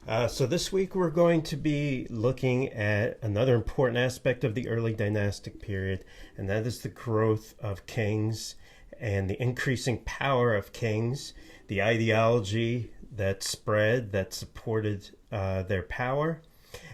So this week we're going to be looking at another important aspect of the early dynastic period, and that is the growth of kings and the increasing power of kings, the ideology that spread, that supported their power.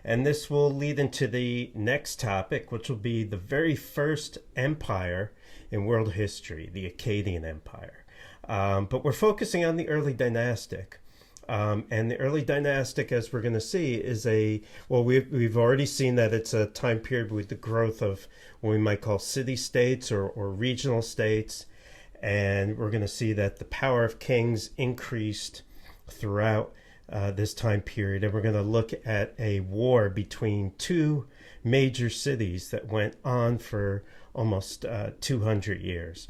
And this will lead into the next topic, which will be the very first empire in world history, the Akkadian Empire. But we're focusing on the early dynastic. And the early dynastic, as we're going to see, is we've already seen that it's a time period with the growth of what we might call city-states or regional states. And we're going to see that the power of kings increased throughout this time period. And we're going to look at a war between two major cities that went on for almost 200 years.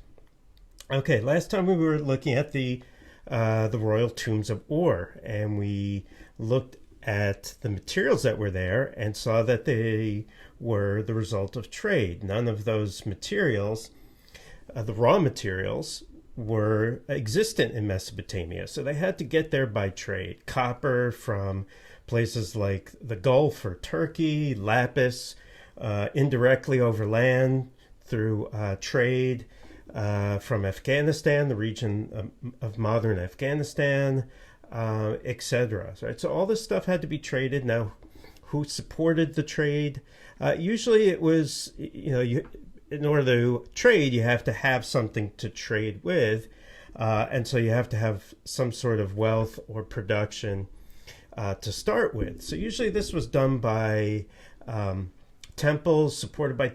Okay, last time we were looking at the royal tombs of Ur, and we looked at the materials that were there and saw that they were the result of trade. None of those materials, the raw materials, were existent in Mesopotamia, so they had to get there by trade. Copper from places like the Gulf or Turkey, lapis indirectly over land through trade, from Afghanistan, the region of modern Afghanistan, etc. Right? So all this stuff had to be traded. Now, who supported the trade? Usually it was, in order to trade, you have to have something to trade with. And so you have to have some sort of wealth or production to start with. So usually this was done by temples, supported by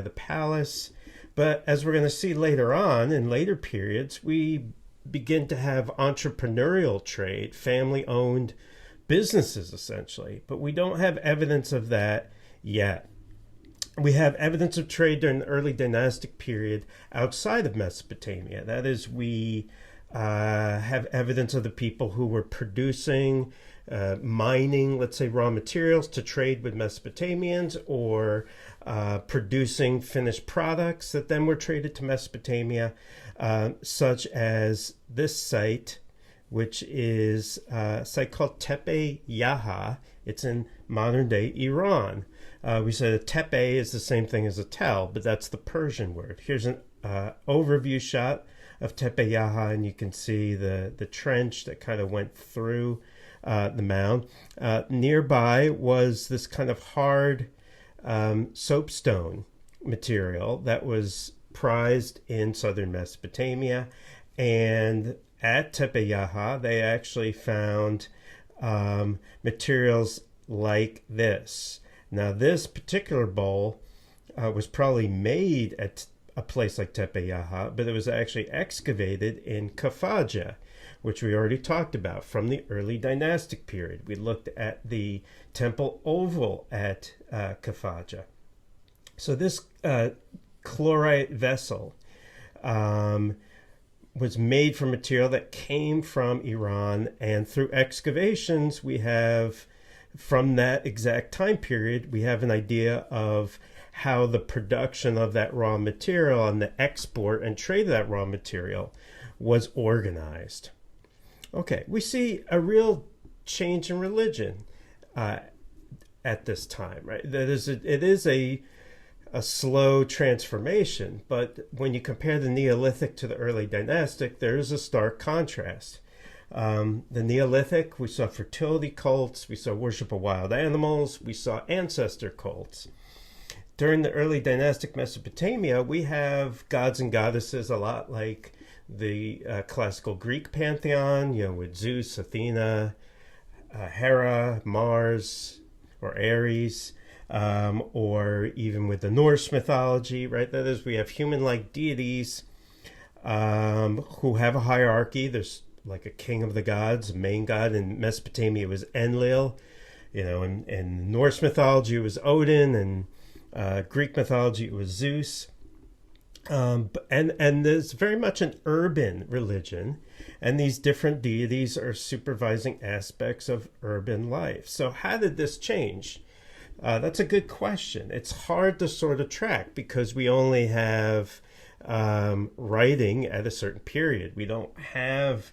the palace. But as we're going to see later on, in later periods, we begin to have entrepreneurial trade, family-owned businesses, essentially. But we don't have evidence of that yet. We have evidence of trade during the early dynastic period outside of Mesopotamia. That is, we have evidence of the people who were producing, mining, let's say, raw materials to trade with Mesopotamians, or producing finished products that then were traded to Mesopotamia, such as this site, which is a site called Tepe Yaha. It's in modern-day Iran. We said a tepe is the same thing as a tell, but that's the Persian word. Here's an overview shot of Tepe Yaha, and you can see the trench that kind of went through the mound. Nearby was this kind of hard soapstone material that was prized in southern Mesopotamia. And at Tepe Yaha, they actually found materials like this. Now, this particular bowl was probably made at a place like Tepe Yaha, but it was actually excavated in Kafaja, which we already talked about from the early dynastic period. We looked at the temple oval at Kafaja. So this chlorite vessel was made from material that came from Iran, and through excavations we have, from that exact time period, we have an idea of how the production of that raw material and the export and trade of that raw material was organized. Okay, we see a real change in religion at this time, right? It is a slow transformation, but when you compare the Neolithic to the early dynastic, there is a stark contrast. The Neolithic, we saw fertility cults, we saw worship of wild animals, we saw ancestor cults. During the early dynastic Mesopotamia, we have gods and goddesses a lot like the classical Greek pantheon, with Zeus, Athena, Hera, Mars, or Ares, or even with the Norse mythology, right? That is, we have human-like deities who have a hierarchy. There's like a king of the gods, a main god. In Mesopotamia, it was Enlil. In Norse mythology, it was Odin, and Greek mythology, it was Zeus. And there's very much an urban religion, and these different deities are supervising aspects of urban life. So how did this change? That's a good question. It's hard to sort of track because we only have writing at a certain period. We don't have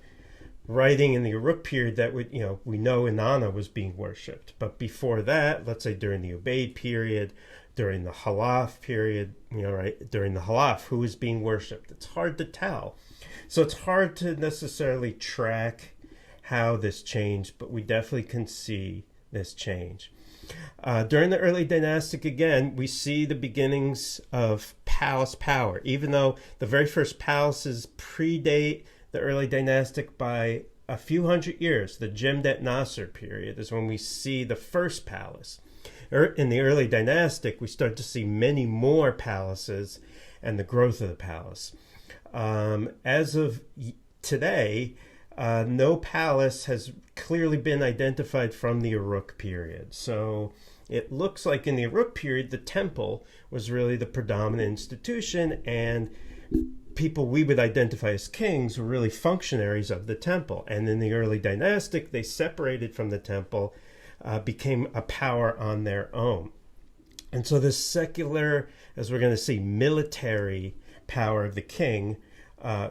writing in the Uruk period that would, we know Inanna was being worshipped. But before that, let's say during the Ubaid period, during the Halaf period, during the Halaf, who was being worshipped? It's hard to tell. So it's hard to necessarily track how this changed, but we definitely can see this change. During the early dynastic, again, we see the beginnings of palace power, even though the very first palaces predate the early dynastic by a few hundred years. The Jemdet Nasser period is when we see the first palace. In the early dynastic, we start to see many more palaces and the growth of the palace. As of today, no palace has clearly been identified from the Uruk period. So it looks like in the Uruk period, the temple was really the predominant institution, and people we would identify as kings were really functionaries of the temple. And in the early dynastic, they separated from the temple, became a power on their own. And so this secular, as we're going to see, military power of the king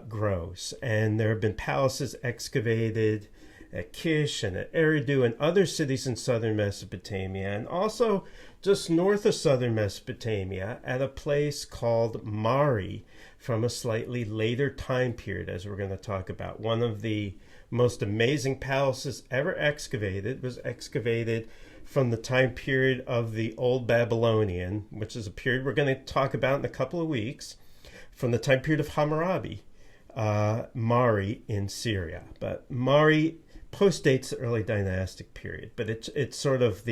grows. And there have been palaces excavated at Kish and at Eridu and other cities in southern Mesopotamia, and also just north of southern Mesopotamia at a place called Mari from a slightly later time period, as we're going to talk about. One of the most amazing palaces ever excavated was excavated from the time period of the Old Babylonian, which is a period we're going to talk about in a couple of weeks, from the time period of Hammurabi, Mari in Syria. But Mari postdates the early dynastic period, but it's sort of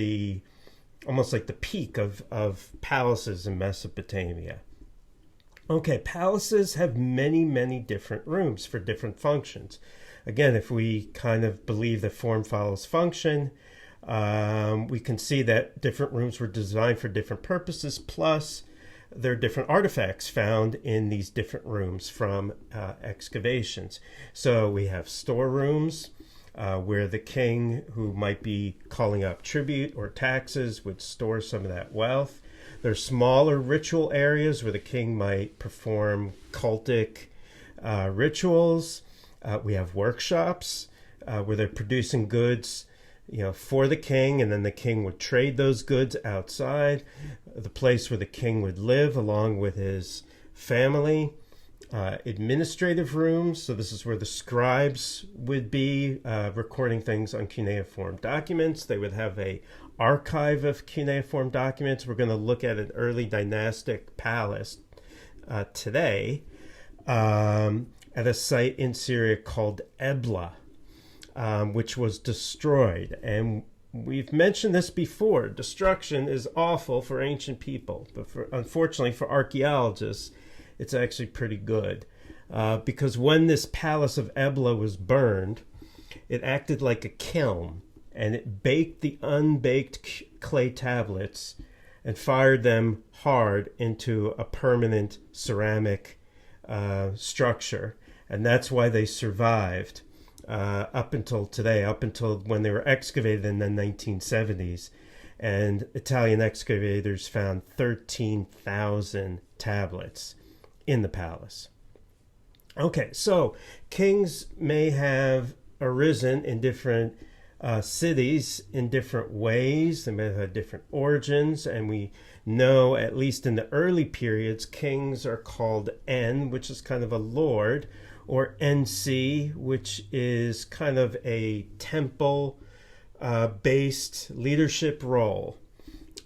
almost like the peak of palaces in Mesopotamia. Okay, palaces have many, many different rooms for different functions. Again, if we kind of believe that form follows function, we can see that different rooms were designed for different purposes, plus there are different artifacts found in these different rooms from excavations. So we have storerooms, where the king, who might be calling up tribute or taxes, would store some of that wealth. There's smaller ritual areas where the king might perform cultic rituals. We have workshops where they're producing goods, for the king, and then the king would trade those goods outside. The place where the king would live along with his family. Administrative rooms, so this is where the scribes would be recording things on cuneiform documents. They would have a archive of cuneiform documents. We're going to look at an early dynastic palace today at a site in Syria called Ebla, which was destroyed. And we've mentioned this before. Destruction is awful for ancient people, but unfortunately for archaeologists, it's actually pretty good, because when this palace of Ebla was burned, it acted like a kiln, and it baked the unbaked clay tablets and fired them hard into a permanent ceramic structure. And that's why they survived up until today, up until when they were excavated in the 1970s. And Italian excavators found 13,000 tablets in the palace. Okay, so kings may have arisen in different cities in different ways. They may have had different origins, and we know, at least in the early periods, kings are called En, which is kind of a lord, or NC, which is kind of a temple based leadership role.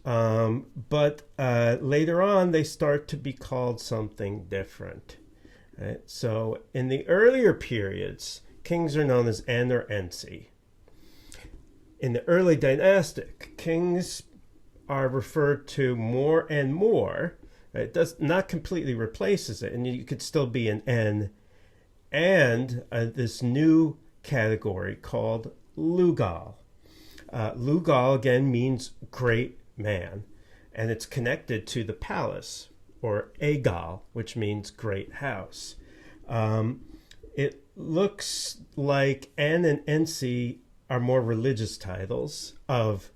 But later on, they start to be called something different. Right? So in the earlier periods, kings are known as En or Ensi. In the early dynastic, kings are referred to more and more. It does not completely replaces it, and you could still be an En, and this new category called Lugol. Lugol again means great man, and it's connected to the palace, or Egal, which means great house. It looks like En and Ensi are more religious titles of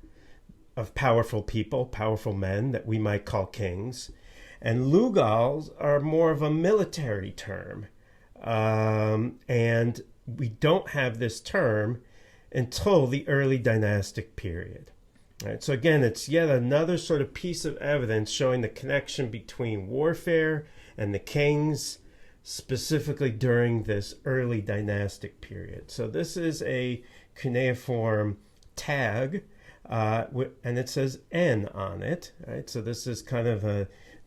powerful people, powerful men that we might call kings, and Lugols are more of a military term. And we don't have this term until the early dynastic period. Right? So again, it's yet another sort of piece of evidence showing the connection between warfare and the kings, specifically during this early dynastic period. So this is a cuneiform tag, and it says N on it. Right? So this is kind of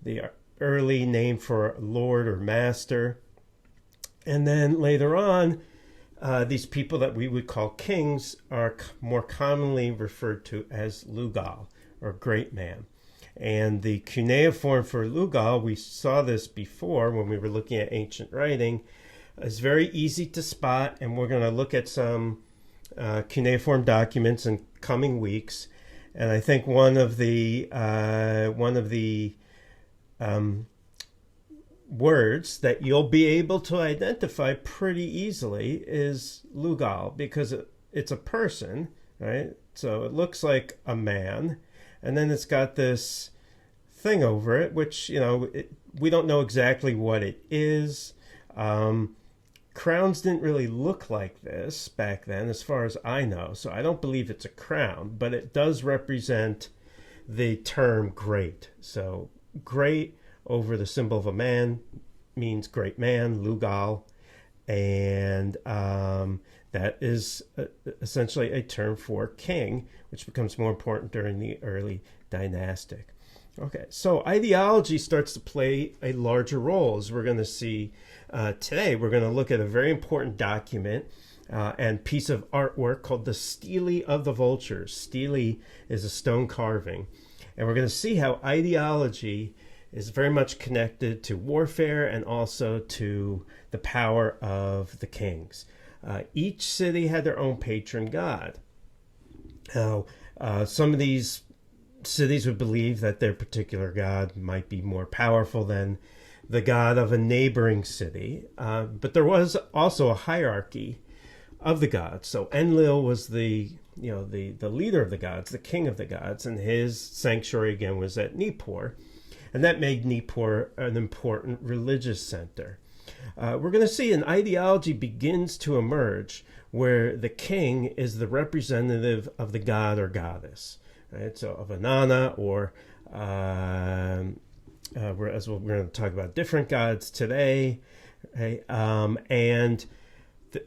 the early name for lord or master. And then later on, these people that we would call kings are more commonly referred to as Lugol, or great man. And the cuneiform for Lugol, we saw this before when we were looking at ancient writing, is very easy to spot, and we're going to look at some cuneiform documents in coming weeks. And I think one of the words that you'll be able to identify pretty easily is Lugol, because it's a person, right? So it looks like a man, and then it's got this thing over it, which, we don't know exactly what it is. Crowns didn't really look like this back then, as far as I know, so I don't believe it's a crown, but it does represent the term great. So great over the symbol of a man means great man, Lugol, and that is essentially a term for king, which becomes more important during the early dynastic. Okay, so ideology starts to play a larger role, as we're going to see today. We're going to look at a very important document and piece of artwork called the Stele of the Vultures. Stele is a stone carving, and we're going to see how ideology is very much connected to warfare and also to the power of the kings. Each city had their own patron god. Now, some of these cities would believe that their particular god might be more powerful than the god of a neighboring city, but there was also a hierarchy of the gods. So Enlil was the leader of the gods, the king of the gods, and his sanctuary again was at Nippur. And that made Nippur an important religious center. We're going to see an ideology begins to emerge where the king is the representative of the god or goddess. Right? So of Inanna, or as we're going to talk about different gods today. Right? And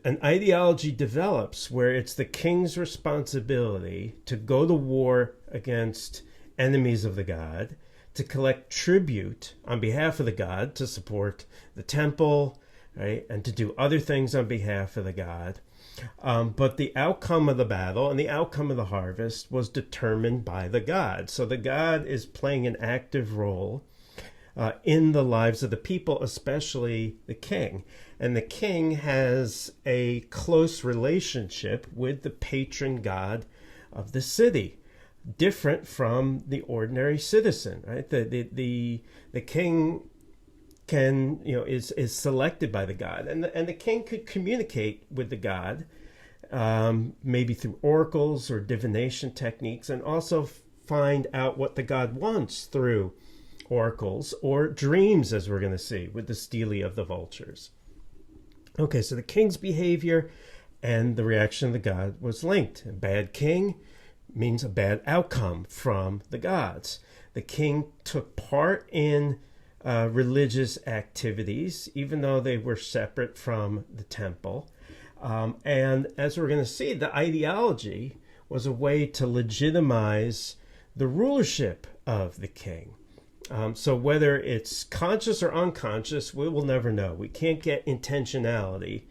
an ideology develops where it's the king's responsibility to go to war against enemies of the god, to collect tribute on behalf of the god to support the temple, right, and to do other things on behalf of the god. But the outcome of the battle and the outcome of the harvest was determined by the god. So the god is playing an active role in the lives of the people, especially the king. And the king has a close relationship with the patron god of the city, different from the ordinary citizen, right? The king can, is selected by the god, and the king could communicate with the god, maybe through oracles or divination techniques, and also find out what the god wants through oracles or dreams, as we're going to see with the Stele of the Vultures. Okay, so the king's behavior and the reaction of the god was linked. A bad king means a bad outcome from the gods. The king took part in religious activities, even though they were separate from the temple. And as we're going to see, the ideology was a way to legitimize the rulership of the king. So whether it's conscious or unconscious, we will never know. We can't get intentionality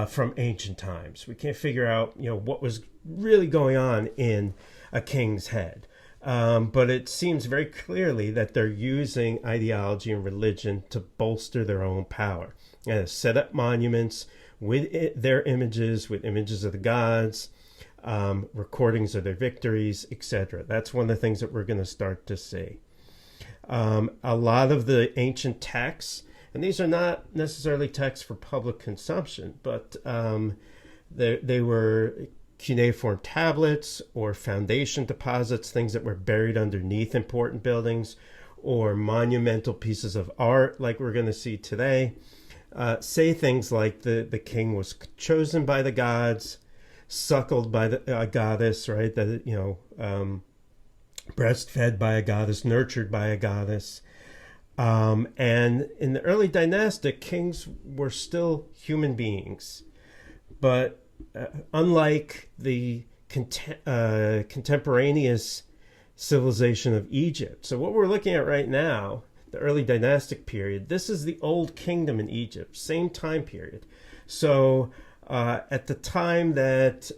from ancient times. We can't figure out, what was really going on in a king's head. But it seems very clearly that they're using ideology and religion to bolster their own power and set up monuments with their images, with images of the gods, recordings of their victories, etc. That's one of the things that we're going to start to see. A lot of the ancient texts, and these are not necessarily texts for public consumption, but they were cuneiform tablets or foundation deposits, things that were buried underneath important buildings, or monumental pieces of art like we're going to see today. say things like the king was chosen by the gods, suckled by the goddess, right? Breastfed by a goddess, nurtured by a goddess. And in the early dynastic, kings were still human beings. But unlike the contemporaneous civilization of Egypt, so what we're looking at right now, the early dynastic period, this is the old kingdom in Egypt, same time period. So at the time that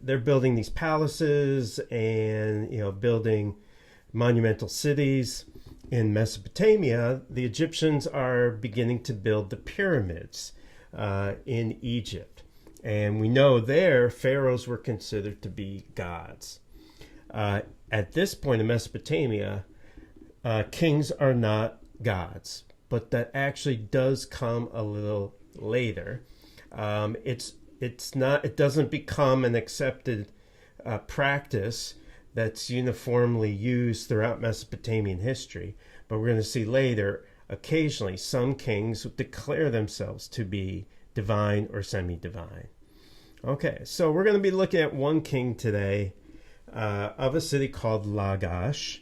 they're building these palaces and building monumental cities in Mesopotamia, the Egyptians are beginning to build the pyramids in Egypt. And we know there pharaohs were considered to be gods. At this point in Mesopotamia, kings are not gods, but that actually does come a little later. It doesn't become an accepted practice that's uniformly used throughout Mesopotamian history, but we're going to see later, occasionally, some kings declare themselves to be divine or semi-divine. Okay, so we're going to be looking at one king today of a city called Lagash.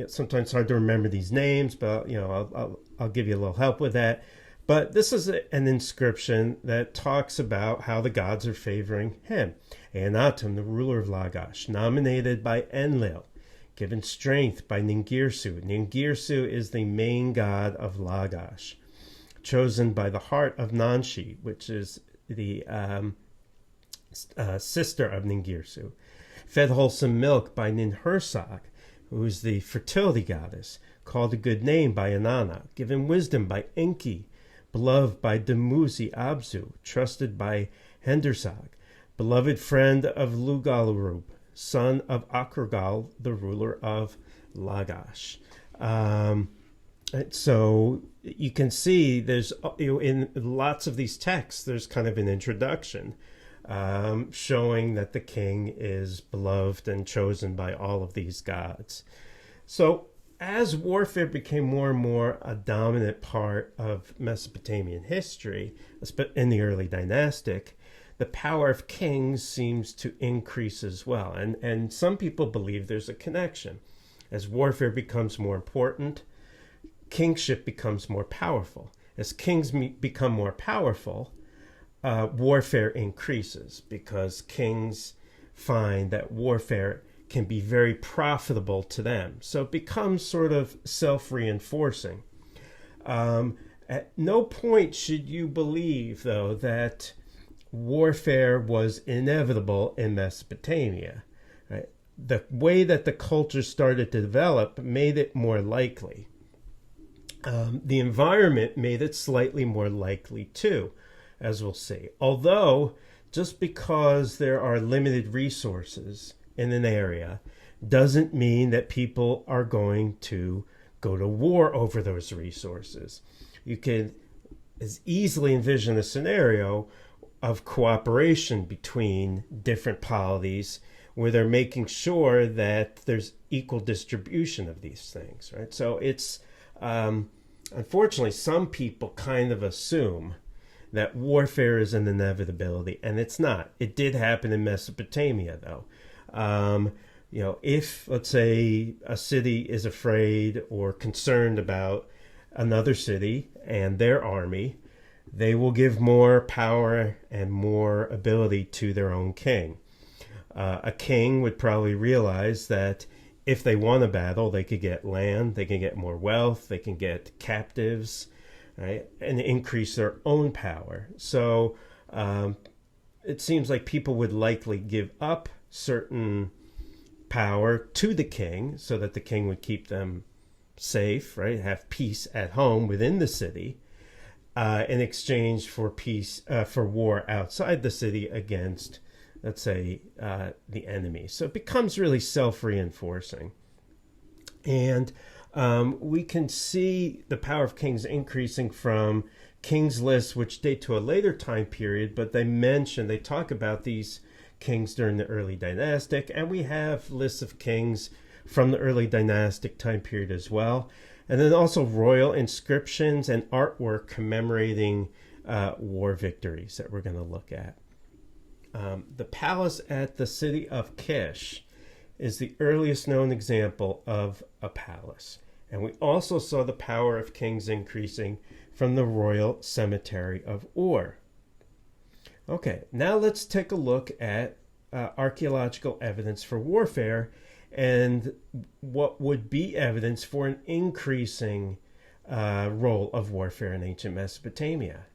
Sometimes it's hard to remember these names, but I'll give you a little help with that. But this is an inscription that talks about how the gods are favoring him. Eanatum, the ruler of Lagash, nominated by Enlil, given strength by Ningirsu. Ningirsu is the main god of Lagash, chosen by the heart of Nanshi, which is the sister of Ningirsu. Fed wholesome milk by Ninhursag, who is the fertility goddess, called a good name by Inanna, given wisdom by Enki, beloved by Dumuzi Abzu, trusted by Hendersag, beloved friend of Lugol, son of Akragal, the ruler of Lagash. So you can see there's in lots of these texts, there's kind of an introduction showing that the king is beloved and chosen by all of these gods. So as warfare became more and more a dominant part of Mesopotamian history, in the early dynastic, the power of kings seems to increase as well. And some people believe there's a connection. As warfare becomes more important, kingship becomes more powerful. As kings become more powerful, warfare increases because kings find that warfare can be very profitable to them. So it becomes sort of self-reinforcing. At no point should you believe, though, that warfare was inevitable in Mesopotamia. Right? The way that the culture started to develop made it more likely. The environment made it slightly more likely too, as we'll see. Although, just because there are limited resources in an area doesn't mean that people are going to go to war over those resources. You can as easily envision a scenario of cooperation between different polities where they're making sure that there's equal distribution of these things, right? So it's unfortunately some people kind of assume that warfare is an inevitability, and it's not. It did happen in Mesopotamia, though. If, let's say, a city is afraid or concerned about another city and their army, they will give more power and more ability to their own king. A king would probably realize that if they won a battle, they could get land, they can get more wealth, they can get captives, right, and increase their own power. So it seems like people would likely give up certain power to the king so that the king would keep them safe, right, have peace at home within the city, in exchange for peace, for war outside the city against, let's say, the enemy. So it becomes really self-reinforcing. And we can see the power of kings increasing from kings lists, which date to a later time period, but they talk about these kings during the early dynastic, and we have lists of kings from the early dynastic time period as well. And then also royal inscriptions and artwork commemorating war victories that we're going to look at. The palace at the city of Kish is the earliest known example of a palace. And we also saw the power of kings increasing from the royal cemetery of Ur. Okay, now let's take a look at archaeological evidence for warfare and what would be evidence for an increasing role of warfare in ancient Mesopotamia.